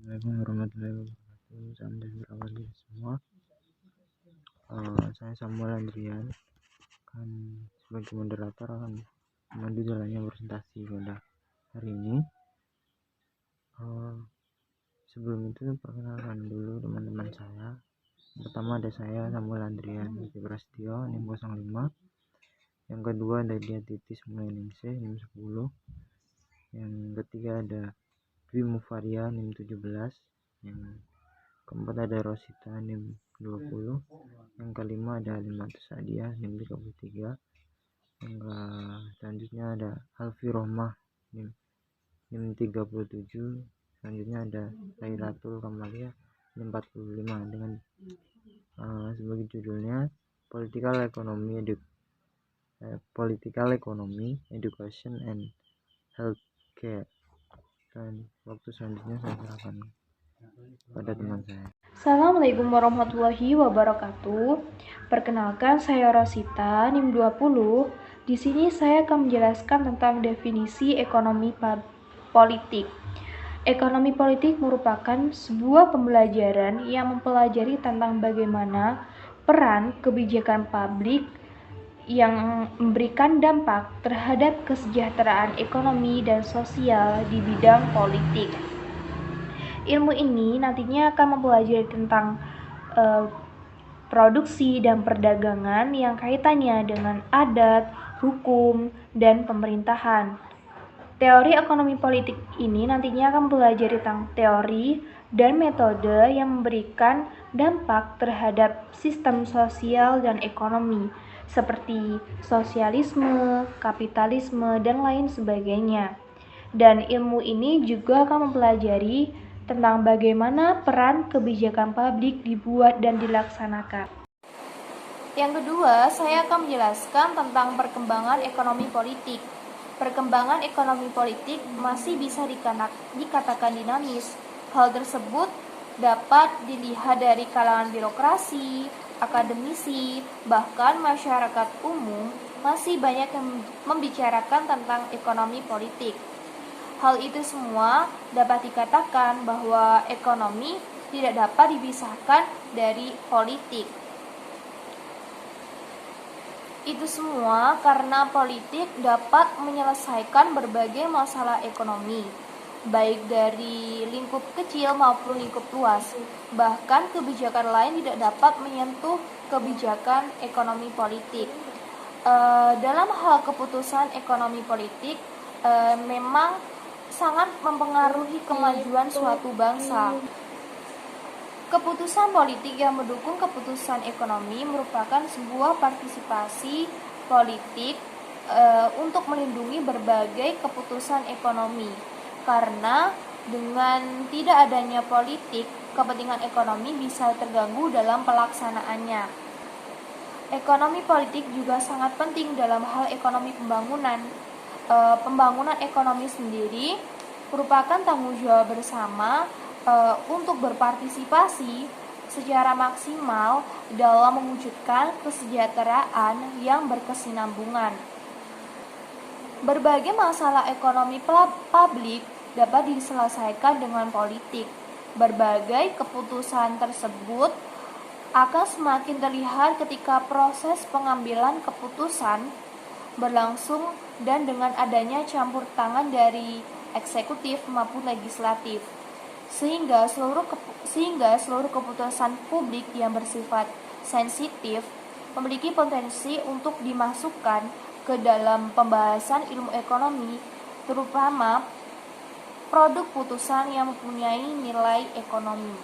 Assalamualaikum warahmatullahi wabarakatuh. Salam sejahtera bagi semua. Saya Samuel Andrian akan sebagai moderator akan memandu jalannya presentasi pada hari ini. Sebelum itu perkenalkan dulu teman-teman saya. Pertama ada saya Samuel Andrian Prasetyo NIM 05. Yang kedua ada Diatitis Mulyaningsih NIM 10. Yang ketiga ada Dwi Mufaria NIM 17. Yang keempat ada Rosita NIM 20. Yang kelima ada Halimatus Sadiah NIM 33. Yang selanjutnya ada Alfi Rohmah NIM 37. Selanjutnya ada Lairatul Kamalia NIM 45 dengan sebagai judulnya Political Economy, Education and Healthcare. Dan waktu selanjutnya saya serahkan pada teman saya. Assalamualaikum warahmatullahi wabarakatuh. Perkenalkan, saya Rosita NIM 20. Di sini saya akan menjelaskan tentang definisi ekonomi politik. Ekonomi politik merupakan sebuah pembelajaran yang mempelajari tentang bagaimana peran kebijakan publik yang memberikan dampak terhadap kesejahteraan ekonomi dan sosial di bidang politik. Ilmu ini nantinya akan mempelajari tentang produksi dan perdagangan yang kaitannya dengan adat, hukum, dan pemerintahan. Teori ekonomi politik ini nantinya akan mempelajari tentang teori dan metode yang memberikan dampak terhadap sistem sosial dan ekonomi, seperti sosialisme, kapitalisme, dan lain sebagainya. Dan ilmu ini juga akan mempelajari tentang bagaimana peran kebijakan publik dibuat dan dilaksanakan. Yang kedua, saya akan menjelaskan tentang perkembangan ekonomi politik. Perkembangan ekonomi politik masih bisa dikatakan dinamis. Hal tersebut dapat dilihat dari kalangan birokrasi, akademisi, bahkan masyarakat umum masih banyak yang membicarakan tentang ekonomi politik. Hal itu semua dapat dikatakan bahwa ekonomi tidak dapat dipisahkan dari politik. Itu semua karena politik dapat menyelesaikan berbagai masalah ekonomi, baik dari lingkup kecil maupun lingkup luas. Bahkan kebijakan lain tidak dapat menyentuh kebijakan ekonomi politik. Dalam hal keputusan ekonomi politik, memang sangat mempengaruhi kemajuan suatu bangsa. Keputusan politik yang mendukung keputusan ekonomi merupakan sebuah partisipasi politik untuk melindungi berbagai keputusan ekonomi. Karena dengan tidak adanya politik, kepentingan ekonomi bisa terganggu dalam pelaksanaannya. Ekonomi politik juga sangat penting dalam hal ekonomi pembangunan. Pembangunan ekonomi sendiri merupakan tanggung jawab bersama untuk berpartisipasi secara maksimal dalam mewujudkan kesejahteraan yang berkesinambungan. Berbagai masalah ekonomi publik dapat diselesaikan dengan politik. Berbagai keputusan tersebut akan semakin terlihat ketika proses pengambilan keputusan berlangsung dan dengan adanya campur tangan dari eksekutif maupun legislatif. Sehingga seluruh keputusan publik yang bersifat sensitif memiliki potensi untuk dimasukkan ke dalam pembahasan ilmu ekonomi, terutama produk putusan yang mempunyai nilai ekonomi.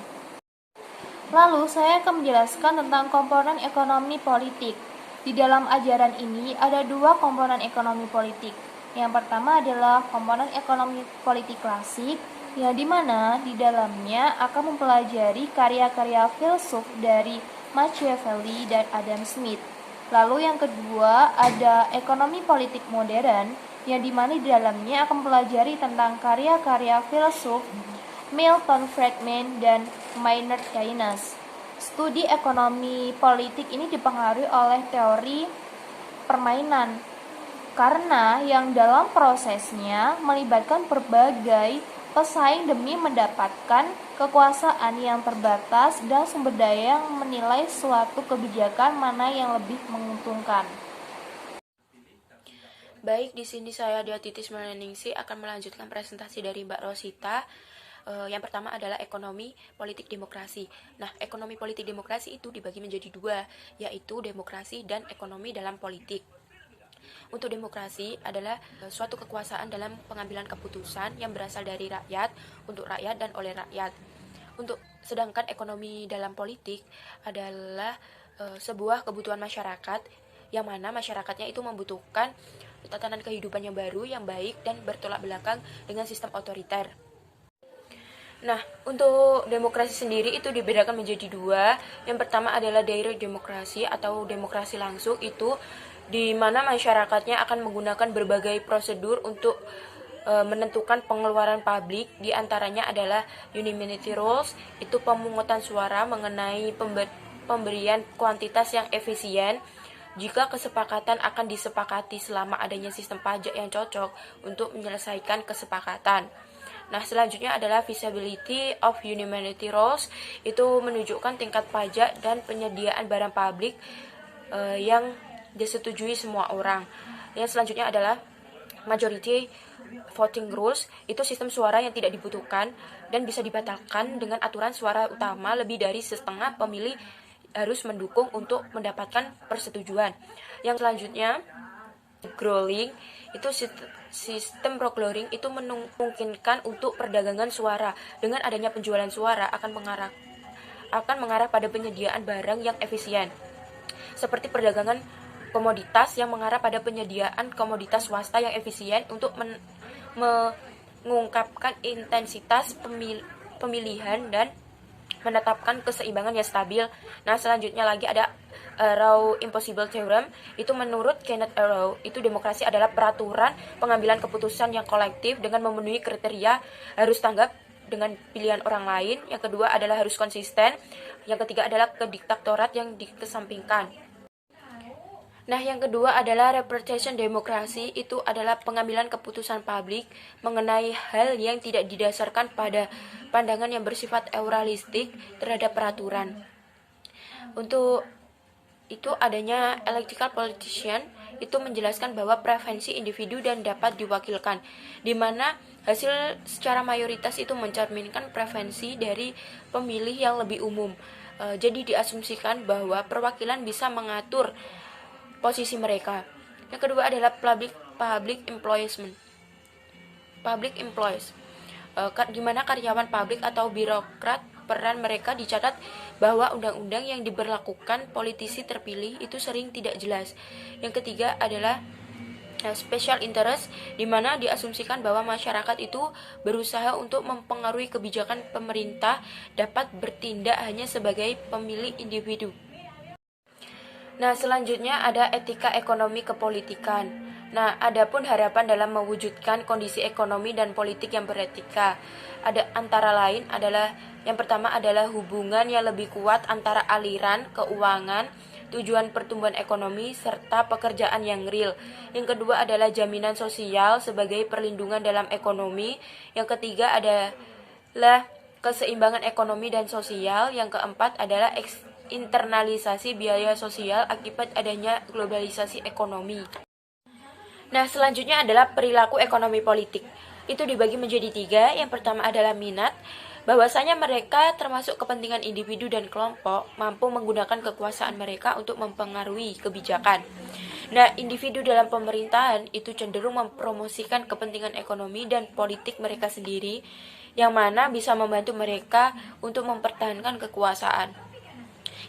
Lalu saya akan menjelaskan tentang komponen ekonomi politik. Di dalam ajaran ini ada dua komponen ekonomi politik. Yang pertama adalah komponen ekonomi politik klasik, yang dimana di dalamnya akan mempelajari karya-karya filsuf dari Machiavelli dan Adam Smith. Lalu yang kedua ada ekonomi politik modern, yang dimana di dalamnya akan mempelajari tentang karya-karya filsuf Milton Friedman dan Maynard Keynes. Studi ekonomi politik ini dipengaruhi oleh teori permainan, karena yang dalam prosesnya melibatkan berbagai pesaing demi mendapatkan kekuasaan yang terbatas dan sumber daya yang menilai suatu kebijakan mana yang lebih menguntungkan. Baik, di sini saya Diatitis Meleningsi akan melanjutkan presentasi dari Mbak Rosita. Yang pertama adalah ekonomi politik demokrasi. Nah, ekonomi politik demokrasi itu dibagi menjadi dua, yaitu demokrasi dan ekonomi dalam politik. Untuk demokrasi adalah suatu kekuasaan dalam pengambilan keputusan yang berasal dari rakyat, untuk rakyat dan oleh rakyat. Sedangkan ekonomi dalam politik adalah sebuah kebutuhan masyarakat, yang mana masyarakatnya itu membutuhkan tatanan kehidupan yang baru, yang baik, dan bertolak belakang dengan sistem otoriter. Nah, untuk demokrasi sendiri itu dibedakan menjadi dua. Yang pertama adalah direct demokrasi atau demokrasi langsung, itu di mana masyarakatnya akan menggunakan berbagai prosedur untuk menentukan pengeluaran publik. Di antaranya adalah unanimity rules, itu pemungutan suara mengenai pemberian kuantitas yang efisien. Jika kesepakatan akan disepakati selama adanya sistem pajak yang cocok untuk menyelesaikan kesepakatan. Nah, selanjutnya adalah feasibility of unanimity rules, itu menunjukkan tingkat pajak dan penyediaan barang publik yang disetujui semua orang. Yang selanjutnya adalah majority voting rules, itu sistem suara yang tidak dibutuhkan dan bisa dibatalkan dengan aturan suara utama lebih dari setengah pemilih harus mendukung untuk mendapatkan persetujuan. Yang selanjutnya growling, itu sistem procuring itu memungkinkan untuk perdagangan suara. Dengan adanya penjualan suara akan mengarah pada penyediaan barang yang efisien, seperti perdagangan komoditas yang mengarah pada penyediaan komoditas swasta yang efisien untuk mengungkapkan intensitas pemilihan dan menetapkan keseimbangan yang stabil. Nah, selanjutnya lagi ada Arrow Impossible Theorem, itu menurut Kenneth Arrow, itu demokrasi adalah peraturan pengambilan keputusan yang kolektif dengan memenuhi kriteria harus tanggap dengan pilihan orang lain. Yang kedua adalah harus konsisten. Yang ketiga adalah kediktatorat yang dikesampingkan. Nah, yang kedua adalah representation demokrasi, itu adalah pengambilan keputusan publik mengenai hal yang tidak didasarkan pada pandangan yang bersifat euralistik terhadap peraturan. Untuk itu adanya electoral politician, itu menjelaskan bahwa preferensi individu dan dapat diwakilkan, di mana hasil secara mayoritas itu mencerminkan preferensi dari pemilih yang lebih umum. Jadi diasumsikan bahwa perwakilan bisa mengatur posisi mereka. Yang kedua adalah public employees, di mana karyawan publik atau birokrat, peran mereka dicatat bahwa undang-undang yang diberlakukan politisi terpilih itu sering tidak jelas. Yang ketiga adalah special interest, di mana diasumsikan bahwa masyarakat itu berusaha untuk mempengaruhi kebijakan pemerintah, dapat bertindak hanya sebagai pemilih individu. Nah, selanjutnya ada etika ekonomi kepolitikan. Nah, adapun harapan dalam mewujudkan kondisi ekonomi dan politik yang beretika. Ada antara lain adalah yang pertama adalah hubungan yang lebih kuat antara aliran keuangan, tujuan pertumbuhan ekonomi, serta pekerjaan yang real. Yang kedua adalah jaminan sosial sebagai perlindungan dalam ekonomi. Yang ketiga adalah keseimbangan ekonomi dan sosial. Yang keempat adalah internalisasi biaya sosial akibat adanya globalisasi ekonomi. Nah, selanjutnya adalah perilaku ekonomi politik. Itu dibagi menjadi tiga. Yang pertama adalah minat, bahwasanya mereka termasuk kepentingan individu dan kelompok mampu menggunakan kekuasaan mereka untuk mempengaruhi kebijakan. Nah, individu dalam pemerintahan itu cenderung mempromosikan kepentingan ekonomi dan politik mereka sendiri, yang mana bisa membantu mereka untuk mempertahankan kekuasaan.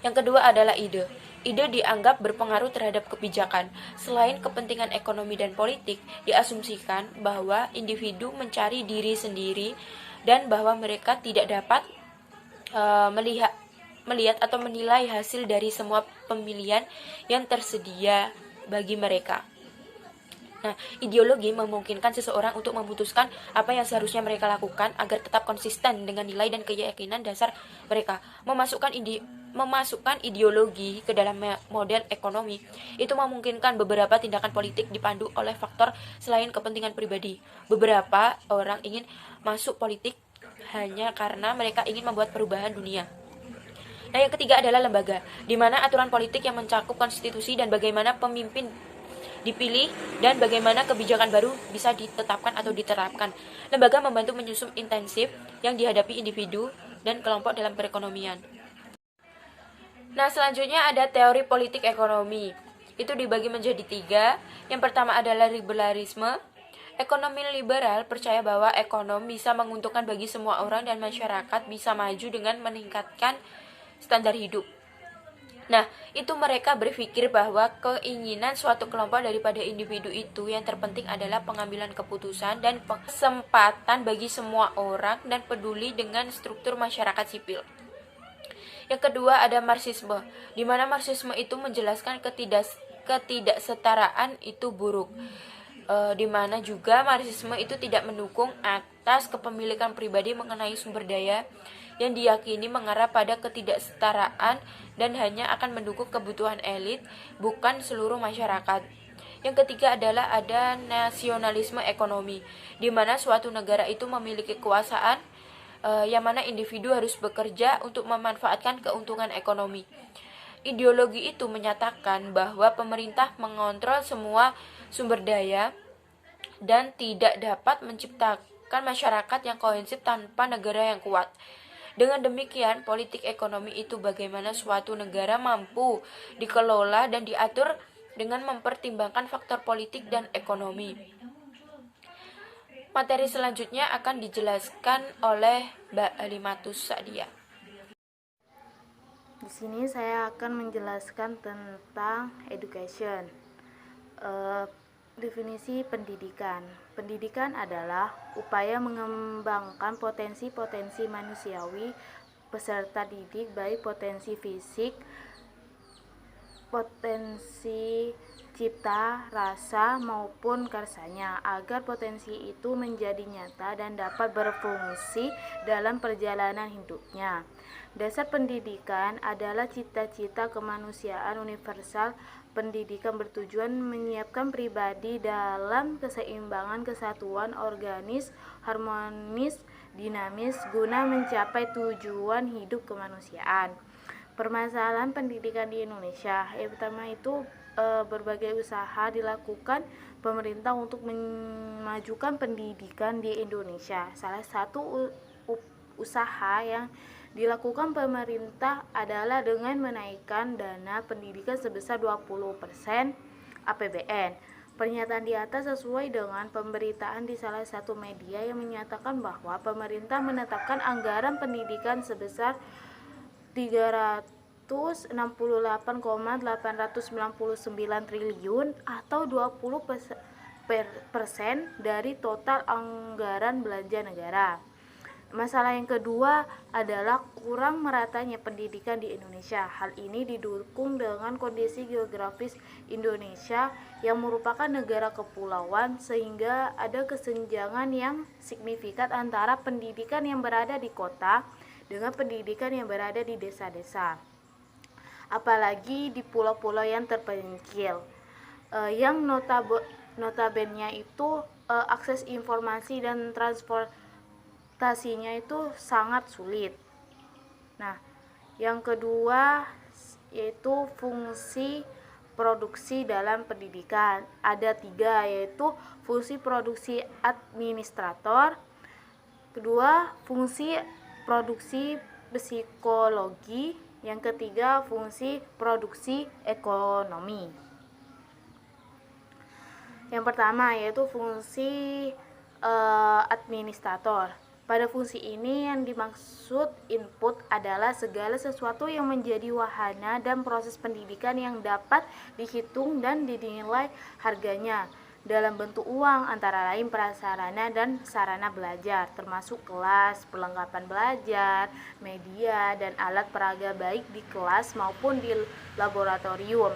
Yang kedua adalah ide. Ide dianggap berpengaruh terhadap kebijakan. Selain kepentingan ekonomi dan politik, diasumsikan bahwa individu mencari diri sendiri dan bahwa mereka tidak dapat melihat atau menilai hasil dari semua pemilihan yang tersedia bagi mereka. Nah, ideologi memungkinkan seseorang untuk memutuskan apa yang seharusnya mereka lakukan agar tetap konsisten dengan nilai dan keyakinan dasar mereka. Memasukkan memasukkan ideologi ke dalam model ekonomi, itu memungkinkan beberapa tindakan politik dipandu oleh faktor selain kepentingan pribadi. Beberapa orang ingin masuk politik hanya karena mereka ingin membuat perubahan dunia. Nah, yang ketiga adalah lembaga, di mana aturan politik yang mencakup konstitusi dan bagaimana pemimpin dipilih dan bagaimana kebijakan baru bisa ditetapkan atau diterapkan. Lembaga membantu menyusun intensif yang dihadapi individu dan kelompok dalam perekonomian. Nah, selanjutnya ada teori politik ekonomi. Itu dibagi menjadi 3. Yang pertama adalah liberalisme. Ekonomi liberal percaya bahwa ekonomi bisa menguntungkan bagi semua orang dan masyarakat bisa maju dengan meningkatkan standar hidup. Nah, itu mereka berpikir bahwa keinginan suatu kelompok daripada individu itu yang terpenting adalah pengambilan keputusan dan kesempatan bagi semua orang dan peduli dengan struktur masyarakat sipil. Yang kedua ada Marxisme, di mana Marxisme itu menjelaskan ketidaksetaraan itu buruk. Di mana juga Marxisme itu tidak mendukung atas kepemilikan pribadi mengenai sumber daya yang diyakini mengarah pada ketidaksetaraan dan hanya akan mendukung kebutuhan elit, bukan seluruh masyarakat. Yang ketiga adalah ada nasionalisme ekonomi, di mana suatu negara itu memiliki kekuasaan yang mana individu harus bekerja untuk memanfaatkan keuntungan ekonomi. Ideologi itu menyatakan bahwa pemerintah mengontrol semua sumber daya dan tidak dapat menciptakan masyarakat yang kohesif tanpa negara yang kuat. Dengan demikian, politik ekonomi itu bagaimana suatu negara mampu dikelola dan diatur dengan mempertimbangkan faktor politik dan ekonomi. Materi selanjutnya akan dijelaskan oleh Mbak Halimatus Sa'diyah. Di sini saya akan menjelaskan tentang education. Definisi pendidikan. Pendidikan adalah upaya mengembangkan potensi-potensi manusiawi peserta didik, baik potensi fisik, potensi cipta, rasa, maupun karsanya, agar potensi itu menjadi nyata dan dapat berfungsi dalam perjalanan hidupnya. Dasar pendidikan adalah cita-cita kemanusiaan universal. Pendidikan bertujuan menyiapkan pribadi dalam keseimbangan kesatuan organis, harmonis, dinamis, guna mencapai tujuan hidup kemanusiaan. Permasalahan pendidikan di Indonesia, yang pertama itu berbagai usaha dilakukan pemerintah untuk memajukan pendidikan di Indonesia. Salah satu usaha yang dilakukan pemerintah adalah dengan menaikkan dana pendidikan sebesar 20% APBN. Pernyataan di atas sesuai dengan pemberitaan di salah satu media yang menyatakan bahwa pemerintah menetapkan anggaran pendidikan sebesar 368,899 triliun atau 20% dari total anggaran belanja negara. Masalah yang kedua adalah kurang meratanya pendidikan di Indonesia. Hal ini didukung dengan kondisi geografis Indonesia yang merupakan negara kepulauan, sehingga ada kesenjangan yang signifikan antara pendidikan yang berada di kota dengan pendidikan yang berada di desa-desa, apalagi di pulau-pulau yang terpencil, yang notabene itu akses informasi dan transportasinya itu sangat sulit. Nah, yang kedua yaitu fungsi produksi dalam pendidikan. Ada 3, yaitu fungsi produksi administrator, kedua fungsi produksi psikologi, yang ketiga fungsi produksi ekonomi. Yang pertama yaitu fungsi administrator. Pada fungsi ini yang dimaksud input adalah segala sesuatu yang menjadi wahana dan proses pendidikan yang dapat dihitung dan dinilai harganya dalam bentuk uang, antara lain prasarana dan sarana belajar, termasuk kelas, perlengkapan belajar, media, dan alat peraga baik di kelas maupun di laboratorium,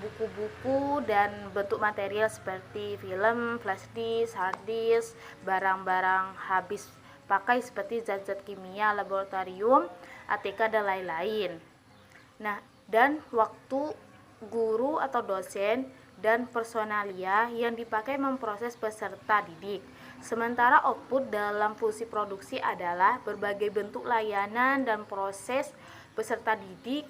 buku-buku dan bentuk material seperti film, flash disk, hard disk, barang-barang habis pakai seperti zat-zat kimia laboratorium, ATK, dan lain-lain. Nah, dan waktu guru atau dosen dan personalia yang dipakai memproses peserta didik. Sementara output dalam fungsi produksi adalah berbagai bentuk layanan dan proses peserta didik